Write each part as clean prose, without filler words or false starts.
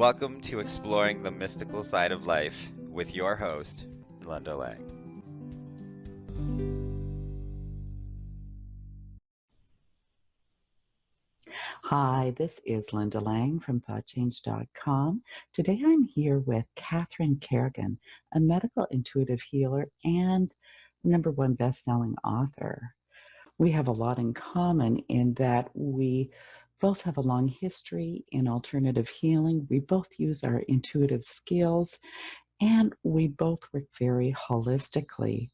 Welcome to Exploring the Mystical Side of Life with your host, Linda Lang. Hi, this is Linda Lang from ThoughtChange.com. Today I'm here with Carrigan, a medical intuitive healer and #1 best-selling author. We have a lot in common in that we both have a long history in alternative healing. We both use our intuitive skills, and we both work very holistically.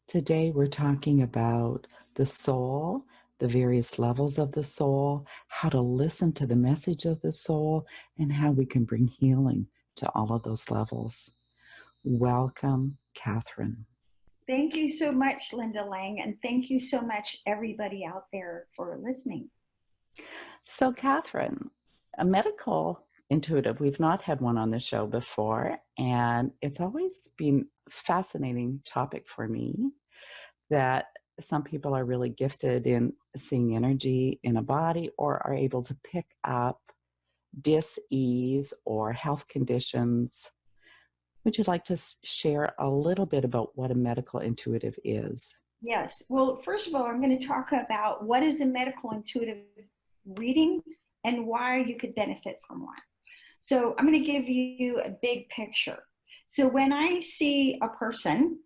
Today we're talking about the soul, the various levels of the soul, how to listen to the message of the soul, and how we can bring healing to all of those levels. Welcome, Catherine. Thank you so much, Linda Lang, and thank you so much, everybody out there, for listening. So, Catherine, a medical intuitive, we've not had one on the show before, and it's always been a fascinating topic for me that some people are really gifted in seeing energy in a body or are able to pick up dis-ease or health conditions. Would you like to share a little bit about what a medical intuitive is? Yes. Well, first of all, I'm going to talk about what is a medical intuitive reading and why you could benefit from one. So I'm going to give you a big picture. So when I see a person,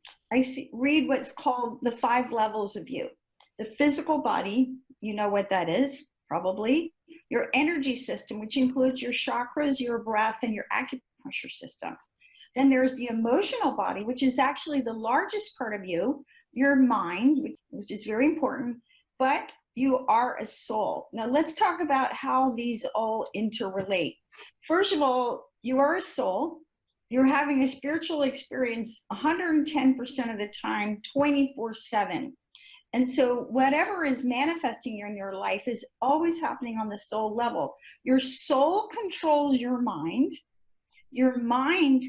read what's called the 5 levels of you. The physical body, you know what that is, probably. Your energy system, which includes your chakras, your breath, and your acupuncture system. Then there's the emotional body, which is actually the largest part of you, your mind, which is very important, but you are a soul. Now let's talk about how these all interrelate. First of all, you are a soul. You're having a spiritual experience 110% of the time, 24/7. And so whatever is manifesting in your life is always happening on the soul level. Your soul controls your mind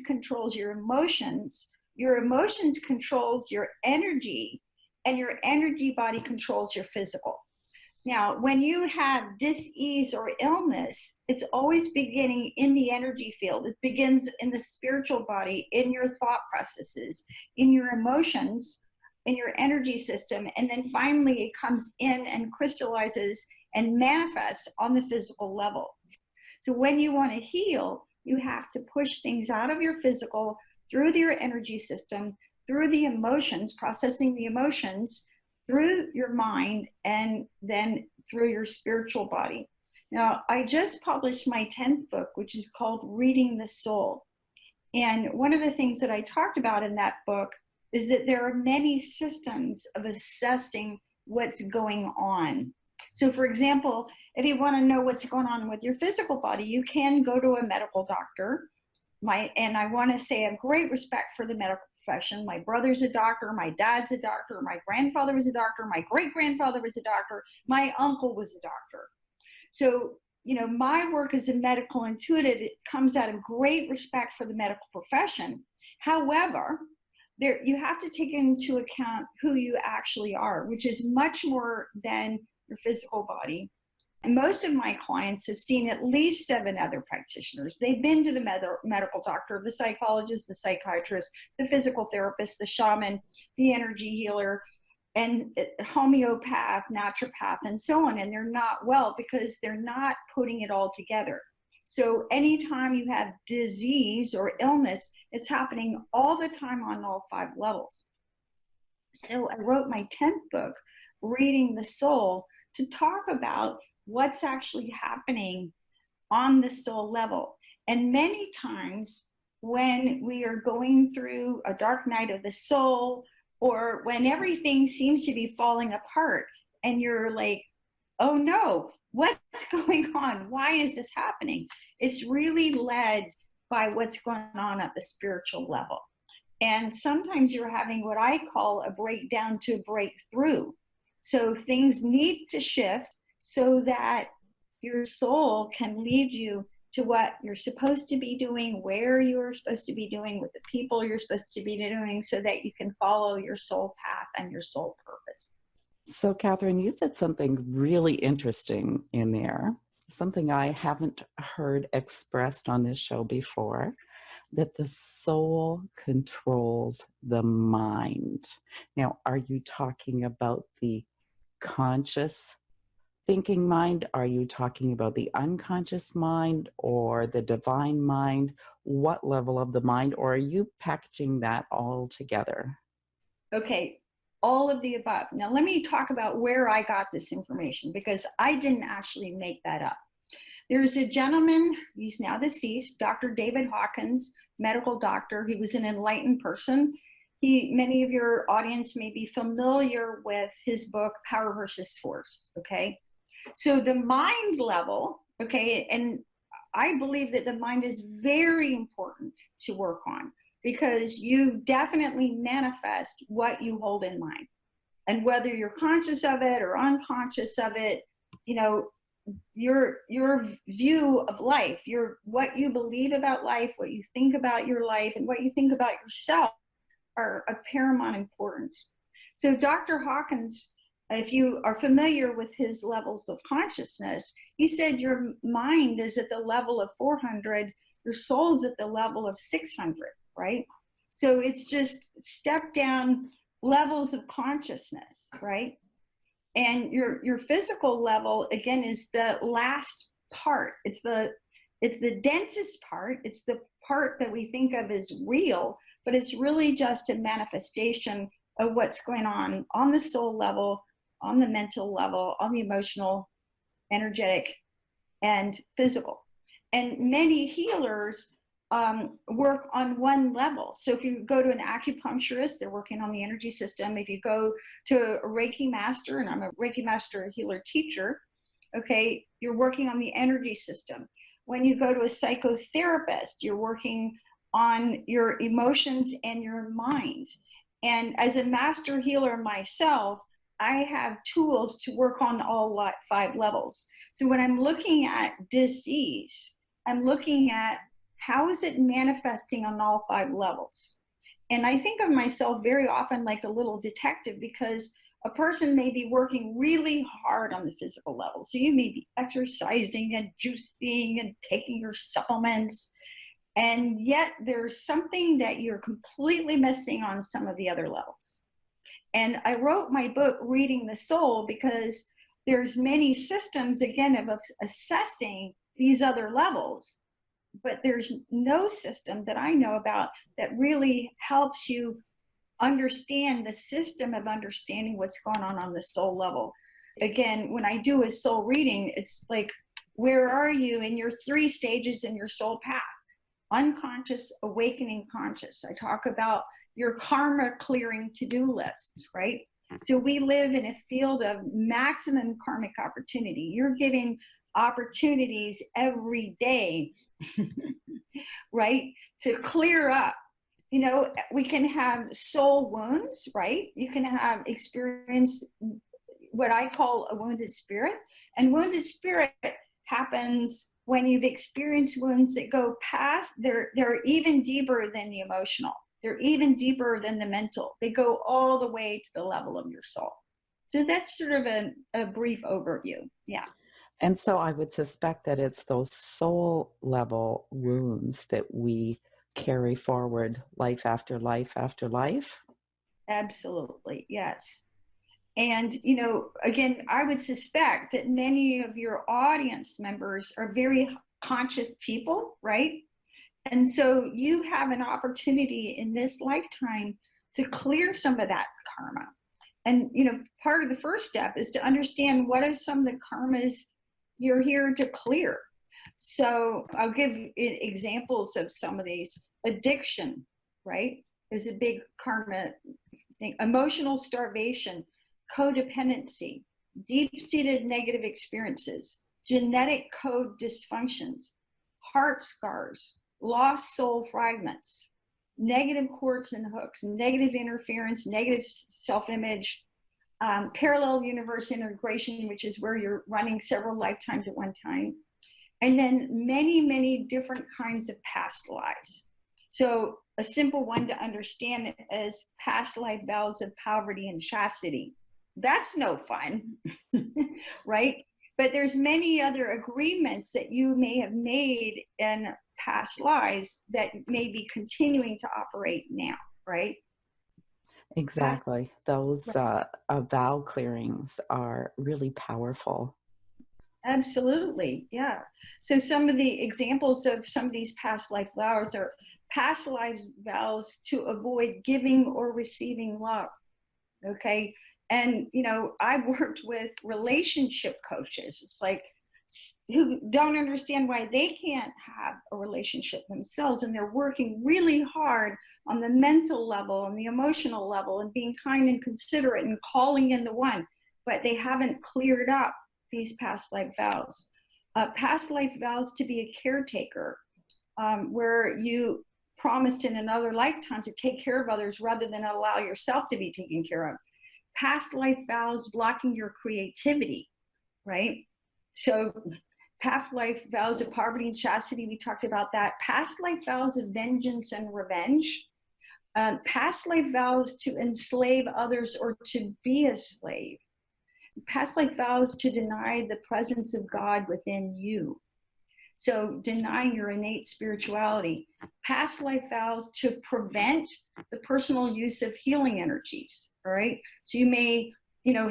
controls your emotions controls your energy, and your energy body controls your physical. Now, when you have dis-ease or illness, it's always beginning in the energy field. It begins in the spiritual body, in your thought processes, in your emotions, in your energy system, and then finally it comes in and crystallizes and manifests on the physical level. So when you want to heal, you have to push things out of your physical through your energy system, through the emotions, processing the emotions, through your mind, and then through your spiritual body. Now, I just published my 10th book, which is called Reading the Soul. And one of the things that I talked about in that book is that there are many systems of assessing what's going on. So for example, if you want to know what's going on with your physical body, you can go to a medical doctor. And I want to say I have great respect for the medical profession. My brother's a doctor, my dad's a doctor, my grandfather was a doctor, my great-grandfather was a doctor, my uncle was a doctor. So, you know, my work as a medical intuitive, it comes out of great respect for the medical profession. However, you have to take into account who you actually are, which is much more than your physical body. And most of my clients have seen at least 7 other practitioners. They've been to the medical doctor, the psychologist, the psychiatrist, the physical therapist, the shaman, the energy healer, and homeopath, naturopath, and so on. And they're not well because they're not putting it all together. So anytime you have disease or illness, it's happening all the time on all 5 levels. So I wrote my 10th book, Reading the Soul, to talk about what's actually happening on the soul level. And many times when we are going through a dark night of the soul, or when everything seems to be falling apart and you're like, oh no, what's going on? Why is this happening? It's really led by what's going on at the spiritual level. And sometimes you're having what I call a breakdown to break through. So things need to shift so that your soul can lead you to what you're supposed to be doing, where you're supposed to be doing, with the people you're supposed to be doing, so that you can follow your soul path and your soul purpose. So, Catherine, you said something really interesting in there. something I haven't heard expressed on this show before, that the soul controls the mind. Now, are you talking about the conscious thinking mind? Are you talking about the unconscious mind or the divine mind? What level of the mind? Or are you packaging that all together? Okay, all of the above. Now, let me talk about where I got this information because I didn't actually make that up. There's a gentleman, he's now deceased, Dr. David Hawkins, medical doctor. He was an enlightened person. Many of your audience may be familiar with his book, Power versus Force, okay? So the mind level, okay, and I believe that the mind is very important to work on because you definitely manifest what you hold in mind. And whether you're conscious of it or unconscious of it, you know, your view of life, what you believe about life, what you think about your life, and what you think about yourself are of paramount importance. So Dr. Hawkins, if you are familiar with his levels of consciousness, he said your mind is at the level of 400, your soul's at the level of 600, right? So it's just step down levels of consciousness, right? And your physical level, again, is the last part. It's the densest part. It's the part that we think of as real, but it's really just a manifestation of what's going on the soul level, on the mental level, on the emotional, energetic, and physical. And many healers work on one level. So if you go to an acupuncturist, they're working on the energy system. If you go to a Reiki master, and I'm a Reiki master healer teacher, okay, you're working on the energy system. When you go to a psychotherapist, you're working on your emotions and your mind. And as a master healer myself, I have tools to work on all 5 levels. So when I'm looking at disease, I'm looking at how is it manifesting on all 5 levels? And I think of myself very often like a little detective because a person may be working really hard on the physical level. So you may be exercising and juicing and taking your supplements, and yet there's something that you're completely missing on some of the other levels. And I wrote my book, Reading the Soul, because there's many systems, again, of assessing these other levels. But there's no system that I know about that really helps you understand the system of understanding what's going on the soul level. Again, when I do a soul reading, it's like, where are you in your 3 stages in your soul path? Unconscious, awakening, conscious. I talk about your karma clearing to-do list, right? So we live in a field of maximum karmic opportunity. You're giving opportunities every day, right? To clear up. You know, we can have soul wounds, right? You can have experience what I call a wounded spirit. And wounded spirit happens when you've experienced wounds that go past, they're even deeper than the emotional. They're even deeper than the mental. They go all the way to the level of your soul. So that's sort of a brief overview. Yeah. And so I would suspect that it's those soul level wounds that we carry forward life after life after life. Absolutely. Yes. And, you know, again, I would suspect that many of your audience members are very conscious people, right? And so you have an opportunity in this lifetime to clear some of that karma. And, you know, part of the first step is to understand what are some of the karmas you're here to clear. So I'll give examples of some of these. Addiction, right, is a big karma thing. Emotional starvation, codependency, deep-seated negative experiences, genetic code dysfunctions, heart scars, lost soul fragments, negative cords and hooks, negative interference, negative self-image, parallel universe integration, which is where you're running several lifetimes at one time, and then many, many different kinds of past lives. So a simple one to understand is past life vows of poverty and chastity. That's no fun, right? But there's many other agreements that you may have made in past lives that may be continuing to operate now, right? Exactly. Those vow clearings are really powerful. Absolutely, yeah. So some of the examples of some of these past life vows are past lives vows to avoid giving or receiving love. Okay. And, I've worked with relationship coaches. It's like, who don't understand why they can't have a relationship themselves. And they're working really hard on the mental level and the emotional level and being kind and considerate and calling in the one, but they haven't cleared up these past life vows. Past life vows to be a caretaker, where you promised in another lifetime to take care of others rather than allow yourself to be taken care of. Past life vows blocking your creativity, right? So past life vows of poverty and chastity, we talked about that. Past life vows of vengeance and revenge. Past life vows to enslave others or to be a slave. Past life vows to deny the presence of God within you. So denying your innate spirituality. Past life vows to prevent the personal use of healing energies, all right? So you may,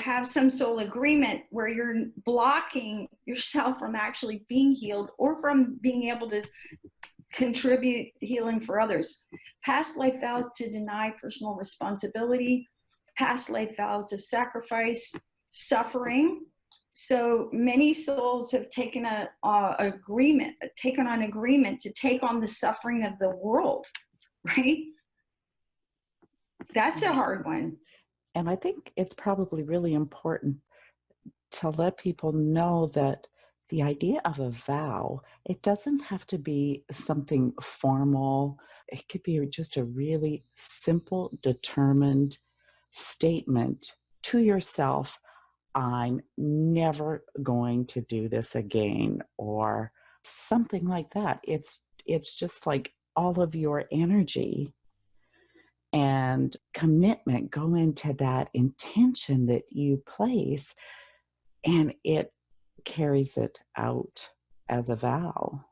have some soul agreement where you're blocking yourself from actually being healed or from being able to contribute healing for others. Past life vows to deny personal responsibility. Past life vows of sacrifice, suffering. So many souls have taken on agreement to take on the suffering of the world, right? That's a hard one. And I think it's probably really important to let people know that the idea of a vow, it doesn't have to be something formal. It could be just a really simple, determined statement to yourself. I'm never going to do this again, or something like that. It's just like all of your energy and commitment go into that intention that you place, and it carries it out as a vow.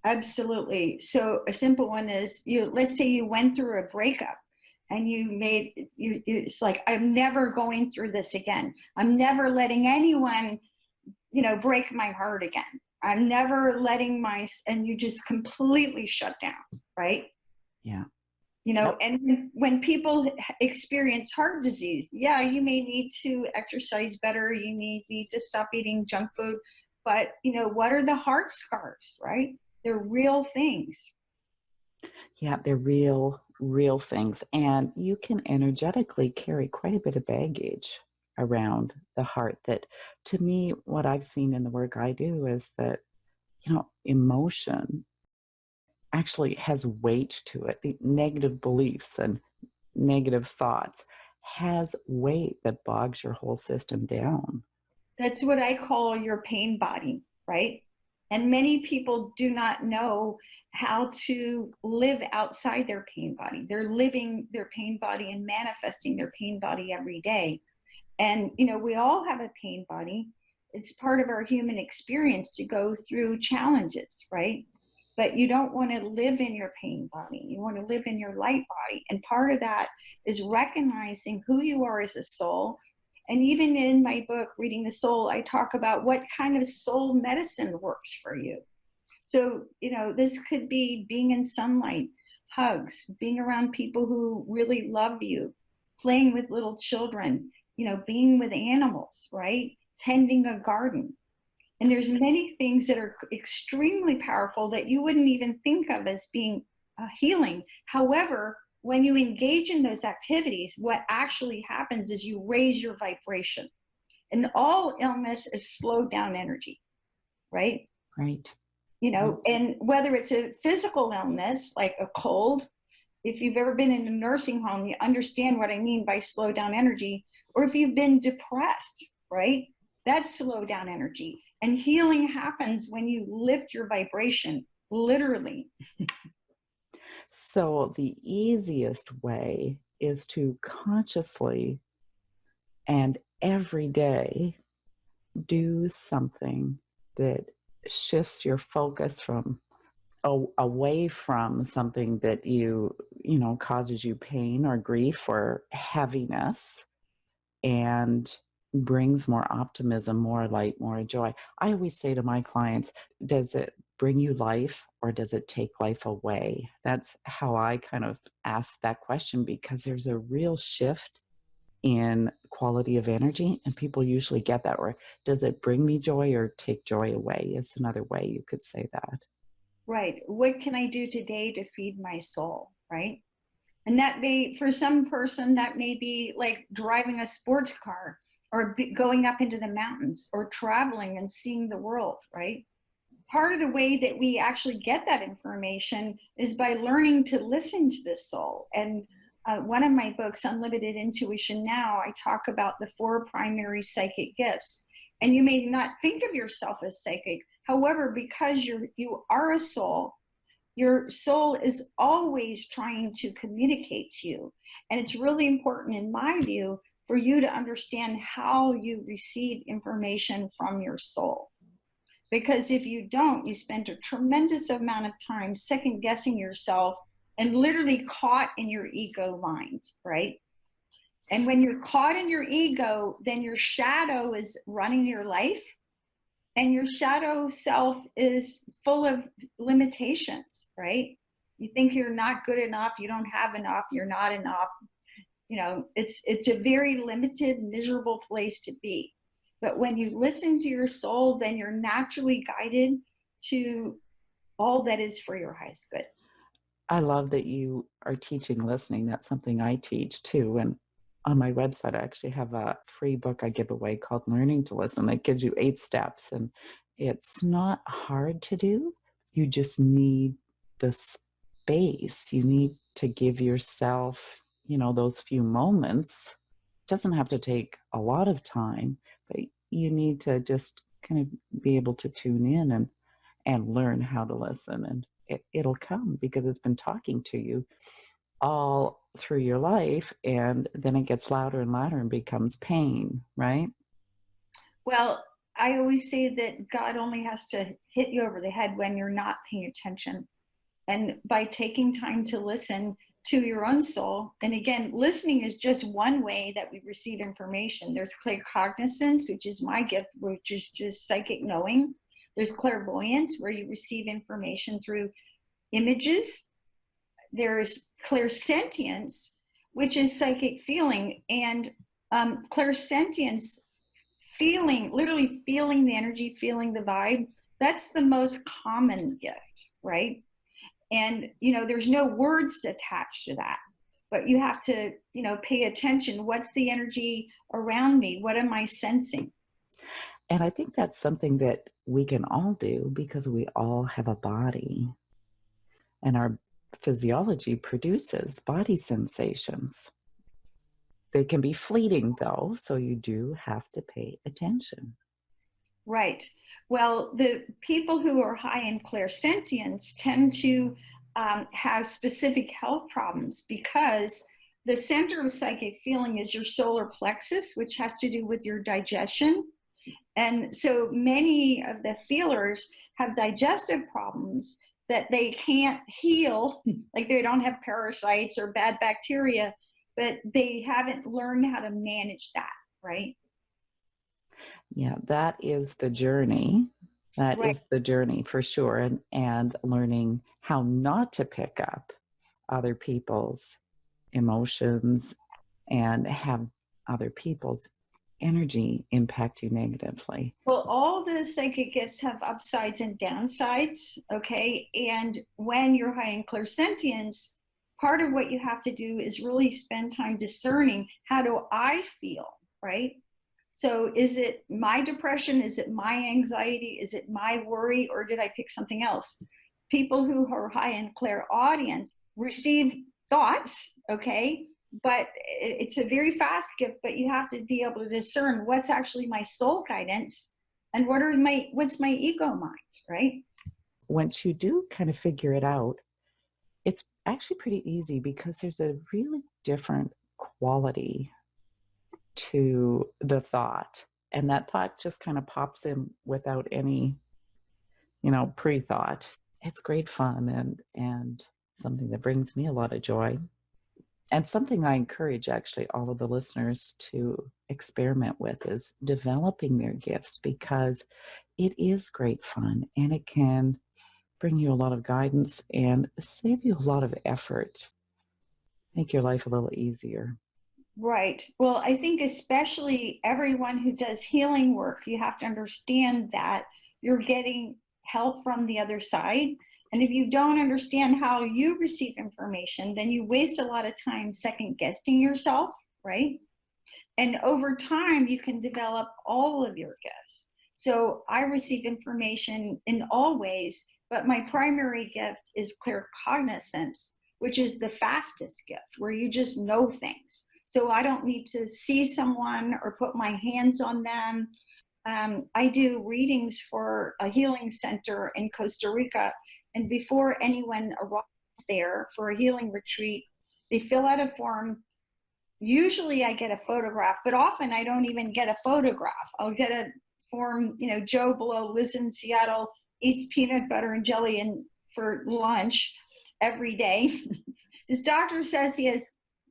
Absolutely. So a simple one is, let's say you went through a breakup and it's like, I'm never going through this again. I'm never letting anyone, break my heart again. I'm never letting and you just completely shut down, right? Yeah. Yep. And when people experience heart disease, yeah, you may need to exercise better. You need to stop eating junk food. But, what are the heart scars, right? They're real things. Yeah, they're real things. And you can energetically carry quite a bit of baggage around the heart that, to me, what I've seen in the work I do is that, emotion actually has weight to it. The negative beliefs and negative thoughts has weight that bogs your whole system down. That's what I call your pain body, right? And many people do not know how to live outside their pain body. They're living their pain body and manifesting their pain body every day. And, we all have a pain body. It's part of our human experience to go through challenges, right? But you don't want to live in your pain body. You want to live in your light body. And part of that is recognizing who you are as a soul. And even in my book, Reading the Soul, I talk about what kind of soul medicine works for you. So, this could be being in sunlight, hugs, being around people who really love you, playing with little children, being with animals, right? Tending a garden. And there's many things that are extremely powerful that you wouldn't even think of as being healing. However, when you engage in those activities, what actually happens is you raise your vibration. And all illness is slowed down energy, right? Right. And whether it's a physical illness like a cold, if you've ever been in a nursing home, you understand what I mean by slow down energy. Or if you've been depressed, right? That's slow down energy. And healing happens when you lift your vibration, literally. So the easiest way is to consciously and every day do something that shifts your focus from away from something that causes you pain or grief or heaviness, and brings more optimism, more light, more joy. I always say to my clients, does it bring you life or does it take life away? That's how I kind of ask that question, because there's a real shift in quality of energy, and people usually get that. Or does it bring me joy or take joy away? Is another way you could say that. Right. What can I do today to feed my soul? Right. And that may, for some person, that may be like driving a sports car or going up into the mountains or traveling and seeing the world, right? Part of the way that we actually get that information is by learning to listen to the soul. And one of my books, Unlimited Intuition Now, I talk about the 4 primary psychic gifts. And you may not think of yourself as psychic. However, because you are a soul, your soul is always trying to communicate to you. And it's really important, in my view, for you to understand how you receive information from your soul. Because if you don't, you spend a tremendous amount of time second guessing yourself and literally caught in your ego mind, right? And when you're caught in your ego, then your shadow is running your life. And your shadow self is full of limitations, right? You think you're not good enough, you don't have enough, you're not enough. It's a very limited, miserable place to be. But when you listen to your soul, then you're naturally guided to all that is for your highest good. I love that you are teaching listening. That's something I teach too. And on my website, I actually have a free book I give away called Learning to Listen that gives you 8 steps. And it's not hard to do. You just need the space. You need to give yourself, those few moments. It doesn't have to take a lot of time, but you need to just kind of be able to tune in and learn how to listen. And it'll come because it's been talking to you all through your life, and then it gets louder and louder and becomes pain, right? Well, I always say that God only has to hit you over the head when you're not paying attention. And by taking time to listen to your own soul, and again, listening is just one way that we receive information. There's claircognizance, which is my gift, which is just psychic knowing. There's clairvoyance, where you receive information through images. There's clairsentience, which is psychic feeling. And clairsentience, literally feeling the energy, feeling the vibe, that's the most common gift, right? And, there's no words attached to that, but you have to, pay attention. What's the energy around me? What am I sensing? And I think that's something that we can all do because we all have a body, and our physiology produces body sensations. They can be fleeting though, so you do have to pay attention. Right. Well, the people who are high in clairsentience tend to have specific health problems, because the center of psychic feeling is your solar plexus, which has to do with your digestion. And so many of the feelers have digestive problems that they can't heal, like they don't have parasites or bad bacteria, but they haven't learned how to manage that, right? Yeah, that is the journey. That Right. is the journey for sure. And learning how not to pick up other people's emotions and have other people's energy impact you negatively. Well, all the psychic gifts have upsides and downsides, okay? And when you're high in clairsentience, part of what you have to do is really spend time discerning, how do I feel, right? So is it my depression? Is it my anxiety? Is it my worry? Or did I pick something else? People who are high in clairaudience receive thoughts, okay? But it's a very fast gift, but you have to be able to discern what's actually my soul guidance and what's my ego mind, right? Once you do kind of figure it out, it's actually pretty easy because there's a really different quality to the thought And that thought just kind of pops in without any, pre-thought. It's great fun and something that brings me a lot of joy. And something I encourage actually all of the listeners to experiment with is developing their gifts, because it is great fun and it can bring you a lot of guidance and save you a lot of effort, make your life a little easier. Right. Well, I think especially everyone who does healing work, you have to understand that you're getting help from the other side. And if you don't understand how you receive information, then you waste a lot of time second guessing yourself, right? And over time, you can develop all of your gifts. So I receive information in all ways, but my primary gift is claircognizance, which is the fastest gift, where you just know things. So I don't need to see someone or put my hands on them. I do readings for a healing center in Costa Rica. And before anyone arrives there for a healing retreat, they fill out a form. Usually I get a photograph, but often I don't even get a photograph. I'll get a form, Joe Blow lives in Seattle, eats peanut butter and jelly for lunch every day. His doctor says he has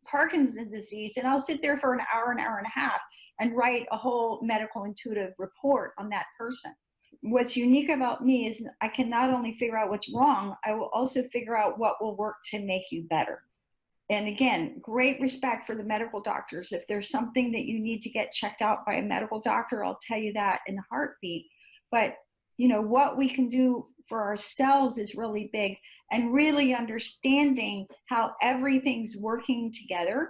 Parkinson's disease, and I'll sit there for an hour and a half and write a whole medical intuitive report on that person. What's unique about me is I can not only figure out what's wrong, I will also figure out what will work to make you better. And again, great respect for the medical doctors. If there's something that you need to get checked out by a medical doctor, I'll tell you that in a heartbeat. But what we can do for ourselves is really big, and really understanding how everything's working together.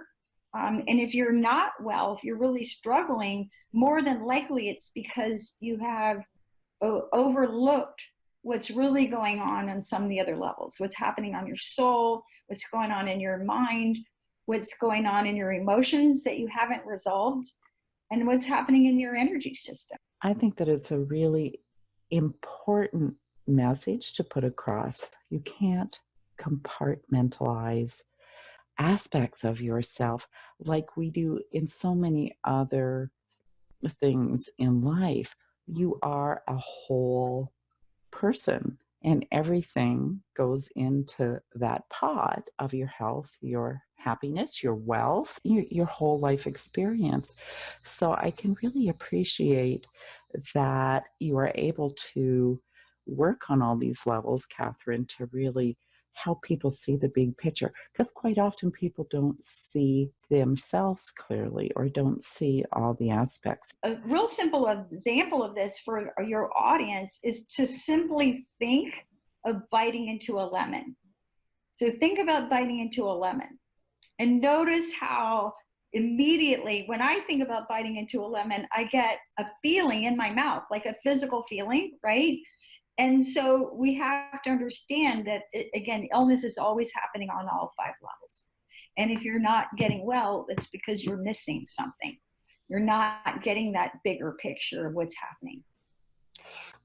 And if you're not well, if you're really struggling, more than likely it's because you have overlooked what's really going on some of the other levels, what's happening on your soul, what's going on in your mind, what's going on in your emotions that you haven't resolved, and what's happening in your energy system. I think that it's a really important message to put across. You can't compartmentalize aspects of yourself like we do in so many other things in life. You are a whole person, and everything goes into that pot of your health, your happiness, your wealth, your whole life experience. So I can really appreciate that you are able to work on all these levels, Catherine, to really help people see the big picture, because quite often people don't see themselves clearly or don't see all the aspects. A real simple example of this for your audience is to simply think of biting into a lemon. So think about biting into a lemon and notice how immediately when I think about biting into a lemon, I get a feeling in my mouth, like a physical feeling, right? And so we have to understand that, again, illness is always happening on all 5 levels. And if you're not getting well, it's because you're missing something. You're not getting that bigger picture of what's happening.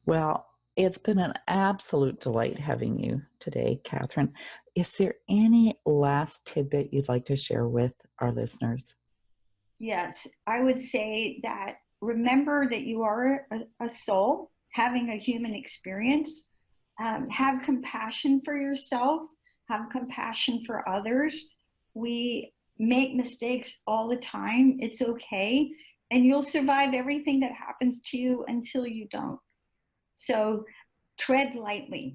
Well, it's been an absolute delight having you today, Catherine. Is there any last tidbit you'd like to share with our listeners? Yes, I would say that remember that you are a soul having a human experience. Have compassion for yourself, have compassion for others. We make mistakes all the time. It's okay. And you'll survive everything that happens to you until you don't. So tread lightly.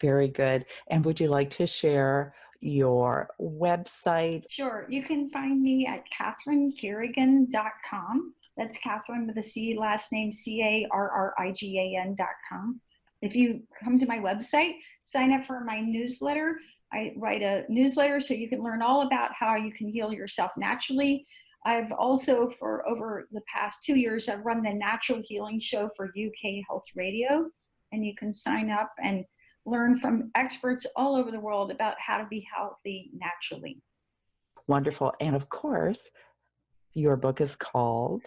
Very good. And would you like to share your website? Sure. You can find me at CatherineCarrigan.com. That's Catherine with a C, last name CARRIGAN.com. If you come to my website, sign up for my newsletter. I write a newsletter so you can learn all about how you can heal yourself naturally. I've also, for over the past 2 years, I've run the Natural Healing Show for UK Health Radio, and you can sign up and learn from experts all over the world about how to be healthy naturally. Wonderful. And of course, your book is called?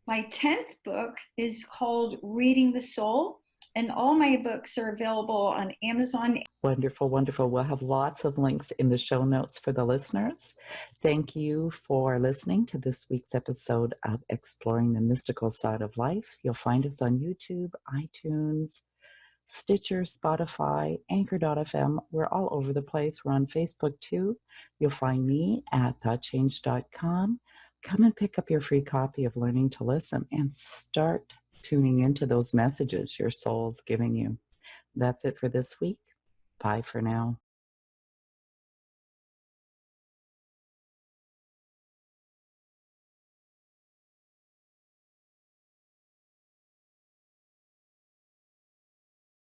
My 10th book is called Reading the Soul, And all my books are available on Amazon. Wonderful, wonderful. We'll have lots of links in the show notes for the listeners. Thank you for listening to this week's episode of Exploring the Mystical Side of Life. You'll find us on YouTube, iTunes, Stitcher, Spotify, Anchor.fm. We're all over the place. We're on Facebook too. You'll find me at thoughtchange.com. Come and pick up your free copy of Learning to Listen and start tuning into those messages your soul's giving you. That's it for this week. Bye for now.